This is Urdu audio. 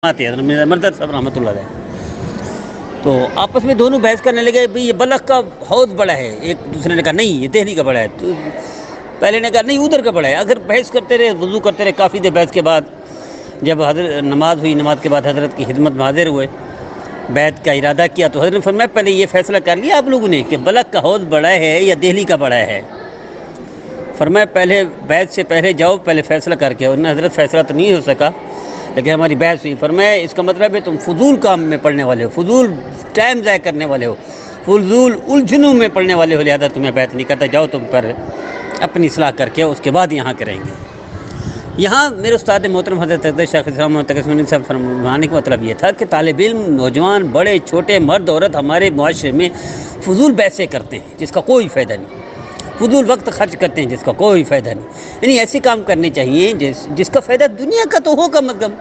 آتے ہیں حضرت مردد صاحب رحمۃ اللہ علیہ، تو آپس میں دونوں بحث کرنے لگے بھئی یہ بلخ کا حوض بڑا ہے، ایک دوسرے نے کہا نہیں یہ دہلی کا بڑا ہے، تو پہلے نے کہا نہیں ادھر کا بڑا ہے. اگر بحث کرتے رہے وضو کرتے رہے کافی دیر بحث کے بعد جب حضرت نماز ہوئی، نماز کے بعد حضرت کی خدمت میں حاضر ہوئے، بیعت کا ارادہ کیا تو حضرت نے فرمایا پہلے یہ فیصلہ کر لیا آپ لوگوں نے کہ بلخ کا حوض بڑا ہے یا دہلی کا بڑا ہے؟ فرمایا پہلے بیعت سے پہلے جاؤ پہلے فیصلہ کر کے. انہوں نے حضرت فیصلہ تو نہیں ہو سکا لیکن ہماری بحث ہوئی. فرمایا اس کا مطلب ہے تم فضول کام میں پڑنے والے ہو، فضول ٹائم ضائع کرنے والے ہو، فضول الجھنوں میں پڑنے والے ہو، لہذا تمہیں بیعت نہیں کرتا، جاؤ تم پر اپنی اصلاح کر کے اس کے بعد یہاں کریں گے. یہاں میرے استاد محترم حضرت شیخ الاسلام تقی صاحب فرمانے کا مطلب یہ تھا کہ طالب علم، نوجوان، بڑے چھوٹے، مرد عورت ہمارے معاشرے میں فضول بحثیں کرتے ہیں جس کا کوئی فائدہ نہیں، فضول وقت خرچ کرتے ہیں جس کا کوئی فائدہ نہیں. یعنی ایسے کام کرنے چاہیے جس کا فائدہ دنیا کا تو ہو کم از کم.